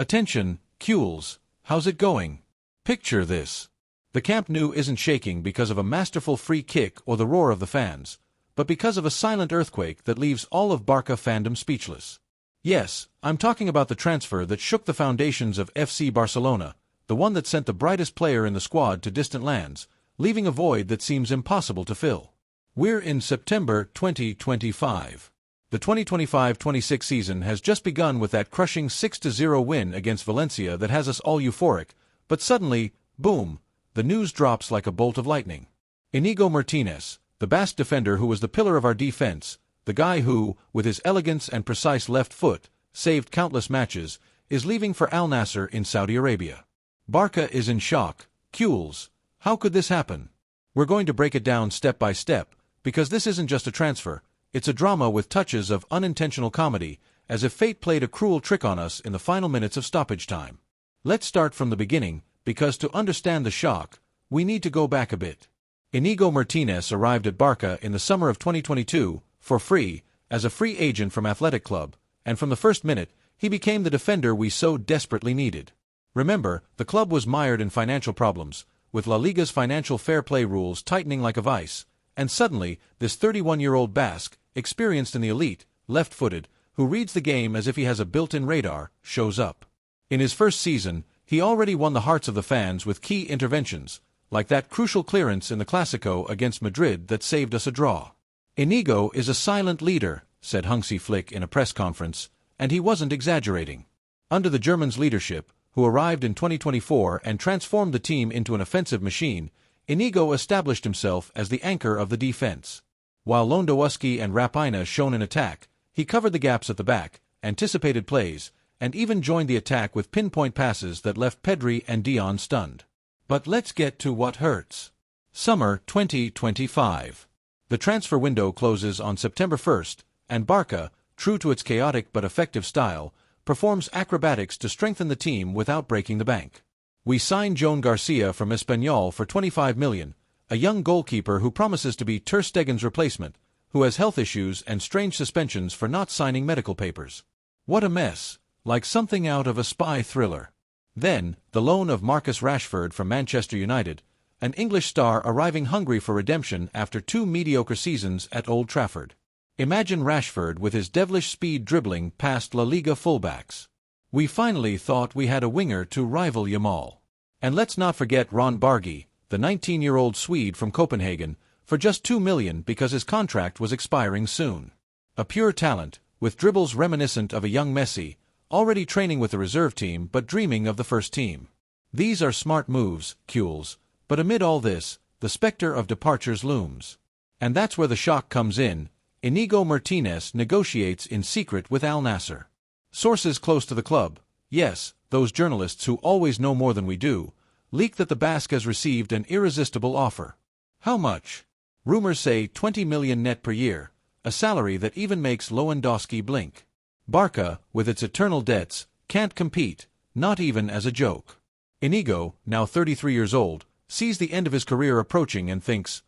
Attention, Cules, how's it going? Picture this. The Camp Nou isn't shaking because of a masterful free kick or the roar of the fans, but because of a silent earthquake that leaves all of Barca fandom speechless. Yes, I'm talking about the transfer that shook the foundations of FC Barcelona, the one that sent the brightest player in the squad to distant lands, leaving a void that seems impossible to fill. We're in September 2025. The 2025-26 season has just begun with that crushing 6-0 win against Valencia that has us all euphoric, but suddenly, boom, the news drops like a bolt of lightning. Inigo Martinez, the Basque defender who was the pillar of our defense, the guy who, with his elegance and precise left foot, saved countless matches, is leaving for Al Nassr in Saudi Arabia. Barca is in shock. Cules, how could this happen? We're going to break it down step by step, because this isn't just a transfer, it's a drama with touches of unintentional comedy, as if fate played a cruel trick on us in the final minutes of stoppage time. Let's start from the beginning, because to understand the shock, we need to go back a bit. Inigo Martinez arrived at Barca in the summer of 2022, for free, as a free agent from Athletic Club, and from the first minute, he became the defender we so desperately needed. Remember, the club was mired in financial problems, with La Liga's financial fair play rules tightening like a vice, and suddenly, this 31-year-old Basque, experienced in the elite, left-footed, who reads the game as if he has a built-in radar, shows up. In his first season, he already won the hearts of the fans with key interventions, like that crucial clearance in the Clásico against Madrid that saved us a draw. Inigo is a silent leader, said Hansi Flick in a press conference, and he wasn't exaggerating. Under the German's leadership, who arrived in 2024 and transformed the team into an offensive machine, Inigo established himself as the anchor of the defense. While Lewandowski and Raphinha shone in attack, he covered the gaps at the back, anticipated plays, and even joined the attack with pinpoint passes that left Pedri and Dion stunned. But let's get to what hurts. Summer 2025. The transfer window closes on September 1st, and Barca, true to its chaotic but effective style, performs acrobatics to strengthen the team without breaking the bank. We sign Joan Garcia from Espanyol for $25 million, a young goalkeeper who promises to be Ter Stegen's replacement, who has health issues and strange suspensions for not signing medical papers. What a mess, like something out of a spy thriller. Then, the loan of Marcus Rashford from Manchester United, an English star arriving hungry for redemption after 2 mediocre seasons at Old Trafford. Imagine Rashford with his devilish speed dribbling past La Liga fullbacks. We finally thought we had a winger to rival Yamal. And let's not forget Ron Bargi, the 19-year-old Swede from Copenhagen, for just $2 million because his contract was expiring soon. A pure talent, with dribbles reminiscent of a young Messi, already training with the reserve team but dreaming of the first team. These are smart moves, Cules, but amid all this, the specter of departures looms. And that's where the shock comes in. Inigo Martinez negotiates in secret with Al Nassr. Sources close to the club, yes, those journalists who always know more than we do, leak that the Basque has received an irresistible offer. How much? Rumors say 20 million net per year, a salary that even makes Lewandowski blink. Barca, with its eternal debts, can't compete, not even as a joke. Inigo, now 33 years old, sees the end of his career approaching and thinks,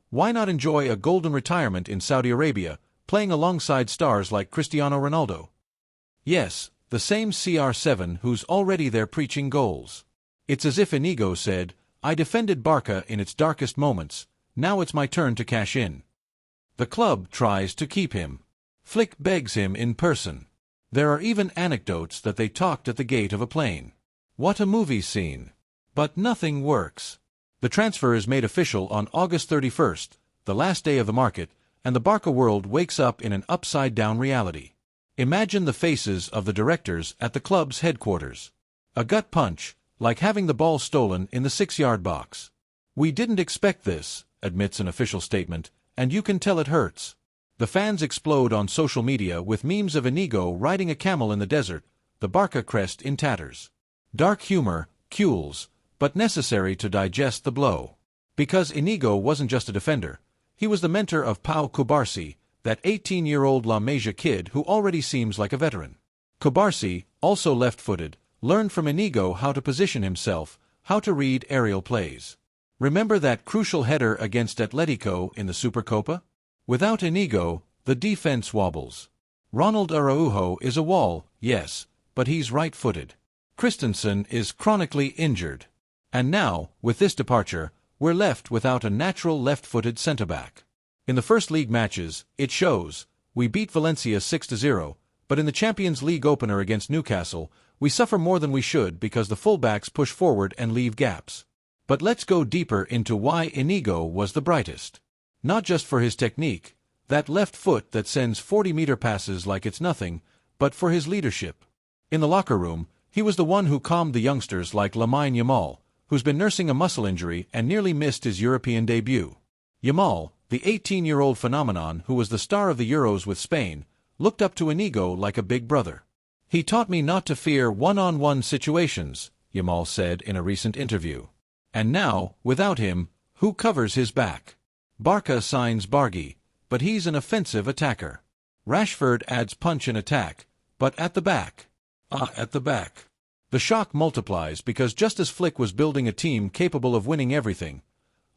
why not enjoy a golden retirement in Saudi Arabia, playing alongside stars like Cristiano Ronaldo? Yes, the same CR7 who's already there preaching goals. It's as if Inigo said, I defended Barca in its darkest moments, now it's my turn to cash in. The club tries to keep him. Flick begs him in person. There are even anecdotes that they talked at the gate of a plane. What a movie scene. But nothing works. The transfer is made official on August 31st, the last day of the market, and the Barca world wakes up in an upside-down reality. Imagine the faces of the directors at the club's headquarters. A gut punch, like having the ball stolen in the 6-yard box. We didn't expect this, admits an official statement, and you can tell it hurts. The fans explode on social media with memes of Inigo riding a camel in the desert, the Barca crest in tatters. Dark humor, Cules, but necessary to digest the blow. Because Inigo wasn't just a defender, he was the mentor of Pau Cubarsí, that 18-year-old La Masia kid who already seems like a veteran. Cubarsí, also left-footed, learned from Inigo how to position himself, how to read aerial plays. Remember that crucial header against Atletico in the Supercopa? Without Inigo, the defense wobbles. Ronald Araujo is a wall, yes, but he's right-footed. Christensen is chronically injured. And now, with this departure, we're left without a natural left-footed centre-back. In the first league matches, it shows, we beat Valencia 6-0, but in the Champions League opener against Newcastle, we suffer more than we should because the fullbacks push forward and leave gaps. But let's go deeper into why Inigo was the brightest. Not just for his technique, that left foot that sends 40-meter passes like it's nothing, but for his leadership. In the locker room, he was the one who calmed the youngsters like Lamine Yamal, who's been nursing a muscle injury and nearly missed his European debut. Yamal, the 18-year-old phenomenon who was the star of the Euros with Spain, looked up to Inigo like a big brother. He taught me not to fear one-on-one situations, Yamal said in a recent interview. And now, without him, who covers his back? Barca signs Bargy, but he's an offensive attacker. Rashford adds punch in attack, but at the back. At the back. The shock multiplies because just as Flick was building a team capable of winning everything,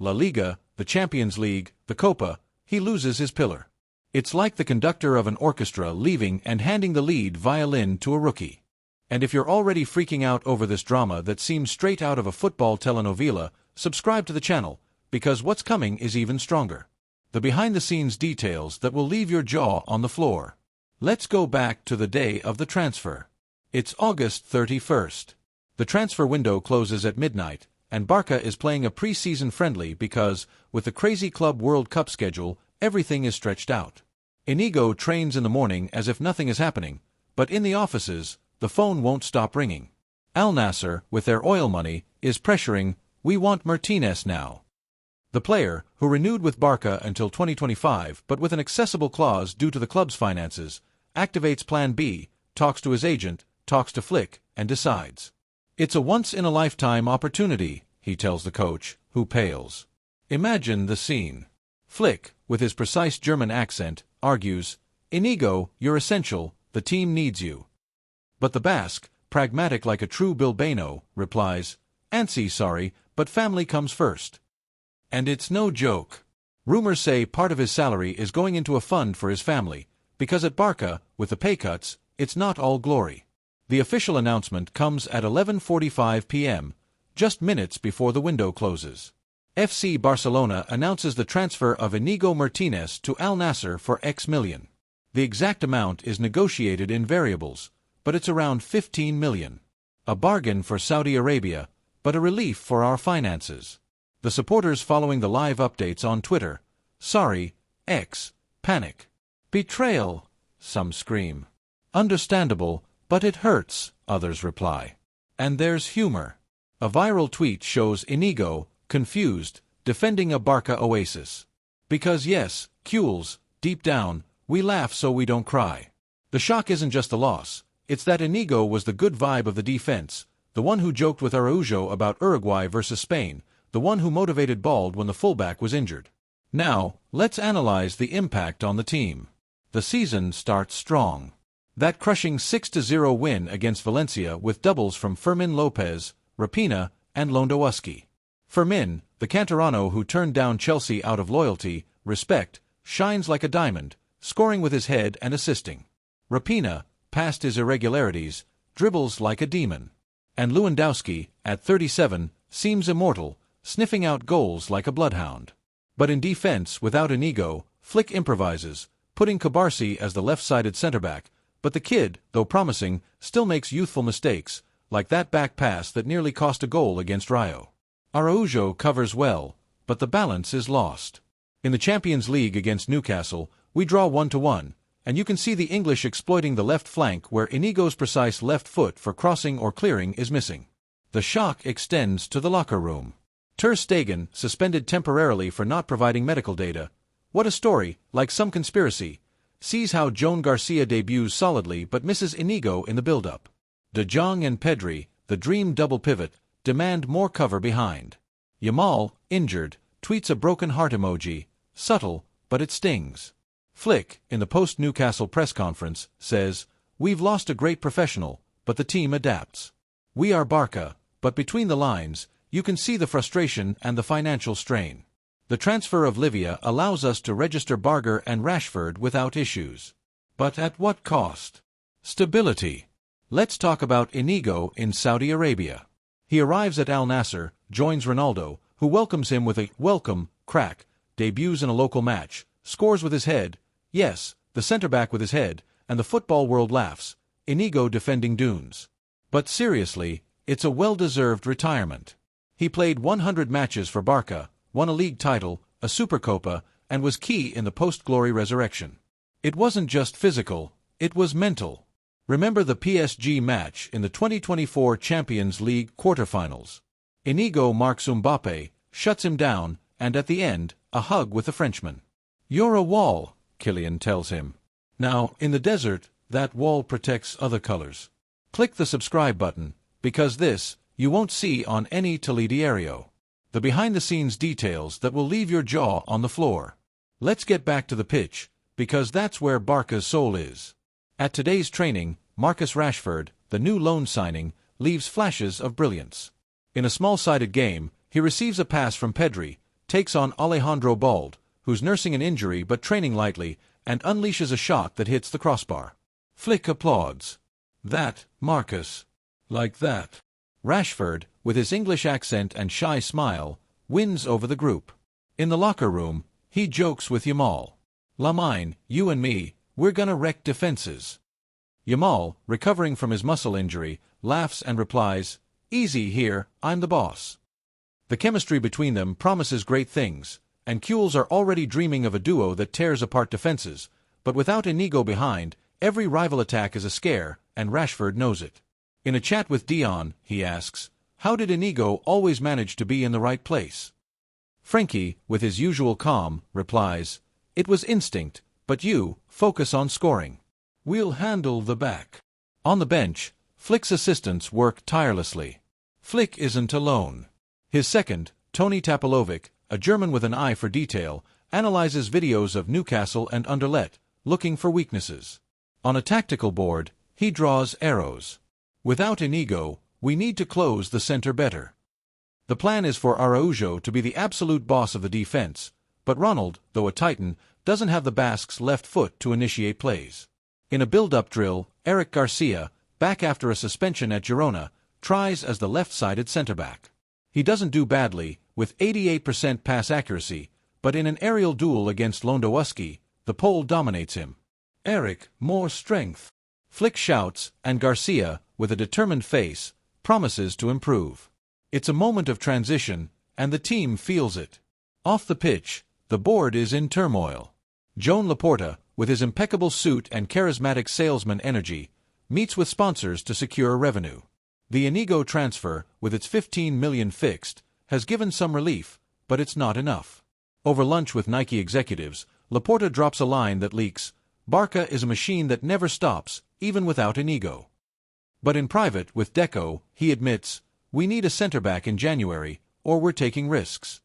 La Liga, the Champions League, the Copa, he loses his pillar. It's like the conductor of an orchestra leaving and handing the lead violin to a rookie. And if you're already freaking out over this drama that seems straight out of a football telenovela, subscribe to the channel, because what's coming is even stronger. The behind-the-scenes details that will leave your jaw on the floor. Let's go back to the day of the transfer. It's August 31st. The transfer window closes at midnight, and Barca is playing a pre-season friendly because, with the crazy Club World Cup schedule, everything is stretched out. Inigo trains in the morning as if nothing is happening, but in the offices, the phone won't stop ringing. Al Nassr, with their oil money, is pressuring, "We want Martinez now." The player, who renewed with Barca until 2025 but with an accessible clause due to the club's finances, activates Plan B, talks to his agent, talks to Flick, and decides. It's a once-in-a-lifetime opportunity, he tells the coach, who pales. Imagine the scene. Flick, with his precise German accent, argues, "Inigo, you're essential, the team needs you." But the Basque, pragmatic like a true Bilbaino, replies, "Ansi, sorry, but family comes first." And it's no joke. Rumors say part of his salary is going into a fund for his family, because at Barca, with the pay cuts, it's not all glory. The official announcement comes at 11:45 p.m., just minutes before the window closes. FC Barcelona announces the transfer of Inigo Martinez to Al Nassr for X million. The exact amount is negotiated in variables, but it's around 15 million. A bargain for Saudi Arabia, but a relief for our finances. The supporters following the live updates on Twitter, "Sorry, X, panic. Betrayal," some scream. "Understandable, but it hurts," others reply. And there's humor. A viral tweet shows Inigo, confused, defending a Barca oasis. Because yes, Cules, deep down, we laugh so we don't cry. The shock isn't just the loss, it's that Inigo was the good vibe of the defense, the one who joked with Araujo about Uruguay versus Spain, the one who motivated Bald when the fullback was injured. Now, let's analyze the impact on the team. The season starts strong. That crushing 6-0 win against Valencia with doubles from Fermin Lopez, Rapina, and Lewandowski. Fermin, the Canterano who turned down Chelsea out of loyalty, respect, shines like a diamond, scoring with his head and assisting. Rapina, past his irregularities, dribbles like a demon. And Lewandowski, at 37, seems immortal, sniffing out goals like a bloodhound. But in defense, without Inigo, Flick improvises, putting Cabarsi as the left-sided centre-back, but the kid, though promising, still makes youthful mistakes, like that back pass that nearly cost a goal against Rayo. Araujo covers well, but the balance is lost. In the Champions League against Newcastle, we draw 1-1, and you can see the English exploiting the left flank where Inigo's precise left foot for crossing or clearing is missing. The shock extends to the locker room. Ter Stegen, suspended temporarily for not providing medical data. What a story, like some conspiracy. Sees how Joan Garcia debuts solidly but misses Inigo in the build-up. De Jong and Pedri, the dream double pivot, demand more cover behind. Yamal, injured, tweets a broken heart emoji, subtle, but it stings. Flick, in the post-Newcastle press conference, says, "We've lost a great professional, but the team adapts. We are Barca, but between the lines, you can see the frustration and the financial strain. The transfer of Livia allows us to register Barger and Rashford without issues. But at what cost? Stability. Let's talk about Inigo in Saudi Arabia. He arrives at Al Nassr, joins Ronaldo, who welcomes him with a welcome crack, debuts in a local match, scores with his head, yes, the centre-back with his head, and the football world laughs. Inigo defending Dunes. But seriously, it's a well-deserved retirement. He played 100 matches for Barca, won a league title, a Supercopa, and was key in the post-glory resurrection. It wasn't just physical, it was mental. Remember the PSG match in the 2024 Champions League quarterfinals. Inigo marks Mbappé, shuts him down, and at the end, a hug with the Frenchman. "You're a wall," Kylian tells him. Now, in the desert, that wall protects other colors. Click the subscribe button, because this, you won't see on any telediario. The behind-the-scenes details that will leave your jaw on the floor. Let's get back to the pitch, because that's where Barca's soul is. At today's training, Marcus Rashford, the new loan signing, leaves flashes of brilliance. In a small-sided game, he receives a pass from Pedri, takes on Alejandro Bald, who's nursing an injury but training lightly, and unleashes a shot that hits the crossbar. Flick applauds. That, Marcus. Like that. Rashford, with his English accent and shy smile, wins over the group. In the locker room, he jokes with Yamal. "Lamine, you and me, we're gonna wreck defenses." Yamal, recovering from his muscle injury, laughs and replies, "Easy here, I'm the boss." The chemistry between them promises great things, and Kules are already dreaming of a duo that tears apart defenses, but without Inigo behind, every rival attack is a scare, and Rashford knows it. In a chat with Dion, he asks, "How did Inigo always manage to be in the right place?" Frenkie, with his usual calm, replies, "It was instinct, but you, focus on scoring. We'll handle the back." On the bench, Flick's assistants work tirelessly. Flick isn't alone. His second, Tony Tapalovic, a German with an eye for detail, analyzes videos of Newcastle and Anderlecht, looking for weaknesses. On a tactical board, he draws arrows. Without Inigo, we need to close the center better. The plan is for Araujo to be the absolute boss of the defense, but Ronald, though a titan, doesn't have the Basque's left foot to initiate plays. In a build-up drill, Eric Garcia, back after a suspension at Girona, tries as the left-sided center-back. He doesn't do badly, with 88% pass accuracy, but in an aerial duel against Lewandowski, the Pole dominates him. "Eric, more strength." Flick shouts, and Garcia, with a determined face, promises to improve. It's a moment of transition, and the team feels it. Off the pitch, the board is in turmoil. Joan Laporta, with his impeccable suit and charismatic salesman energy, meets with sponsors to secure revenue. The Inigo transfer, with its 15 million fixed, has given some relief, but it's not enough. Over lunch with Nike executives, Laporta drops a line that leaks, "Barca is a machine that never stops, even without Inigo." But in private, with Deco, he admits, "We need a center-back in January, or we're taking risks."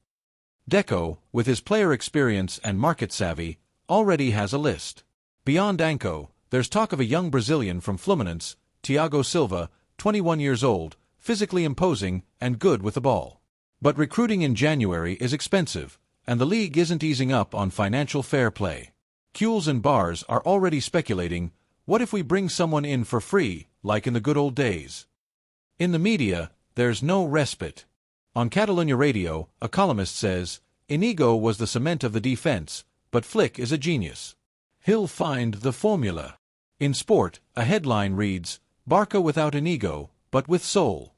Deco, with his player experience and market savvy, already has a list. Beyond Anco, there's talk of a young Brazilian from Fluminense, Thiago Silva, 21 years old, physically imposing and good with the ball. But recruiting in January is expensive, and the league isn't easing up on financial fair play. Kules and Bars are already speculating, what if we bring someone in for free, like in the good old days? In the media, there's no respite. On Catalunya Radio, a columnist says, "Inigo was the cement of the defense, but Flick is a genius. He'll find the formula." In Sport, a headline reads, "Barca without Inigo, but with soul."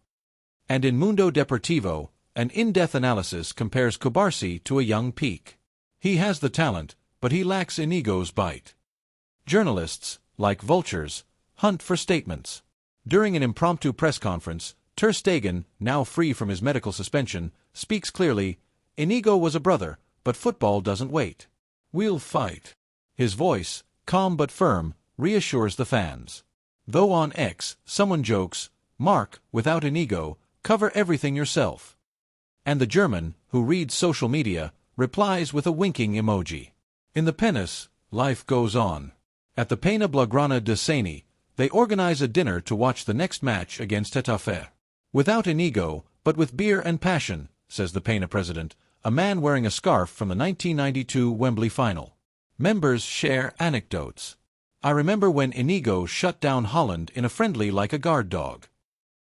And in Mundo Deportivo, an in-depth analysis compares Cubarsí to a young Peak. He has the talent, but he lacks Inigo's bite. Journalists, like vultures, hunt for statements. During an impromptu press conference, Ter Stegen, now free from his medical suspension, speaks clearly, "Inigo was a brother, but football doesn't wait. We'll fight." His voice, calm but firm, reassures the fans. Though on X, someone jokes, "Mark, without Inigo, cover everything yourself." And the German, who reads social media, replies with a winking emoji. In the Penis, life goes on. At the Pena Blaugrana de Sani, they organize a dinner to watch the next match against Getafe. "Without Inigo, but with beer and passion," says the Pena president, a man wearing a scarf from the 1992 Wembley final. Members share anecdotes. I remember when Inigo shut down Holland in a friendly like a guard dog.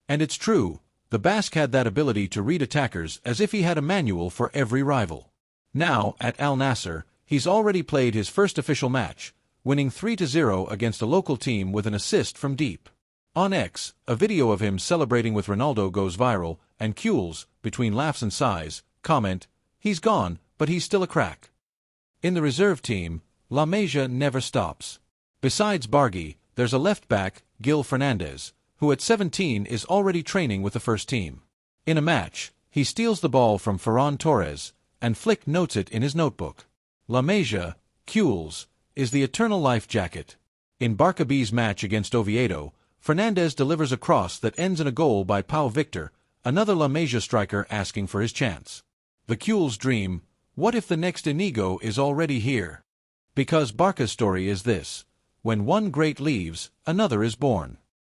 And it's true, the Basque had that ability to read attackers as if he had a manual for every rival. Now, at Al Nassr, he's already played his first official match, winning 3-0 against a local team with an assist from deep. On X, a video of him celebrating with Ronaldo goes viral, and Kules, between laughs and sighs, comment, "He's gone, but he's still a crack." In the reserve team, La Masia never stops. Besides Bargy, there's a left-back, Gil Fernandez, who at 17 is already training with the first team. In a match, he steals the ball from Ferran Torres, and Flick notes it in his notebook. La Masia, Kules, is the eternal life jacket. In Barca B's match against Oviedo, Fernandez delivers a cross that ends in a goal by Pau Victor, another La Masia striker asking for his chance. The Kules dream, what if the next Inigo is already here? Because Barca's story is this: when one great leaves, another is born.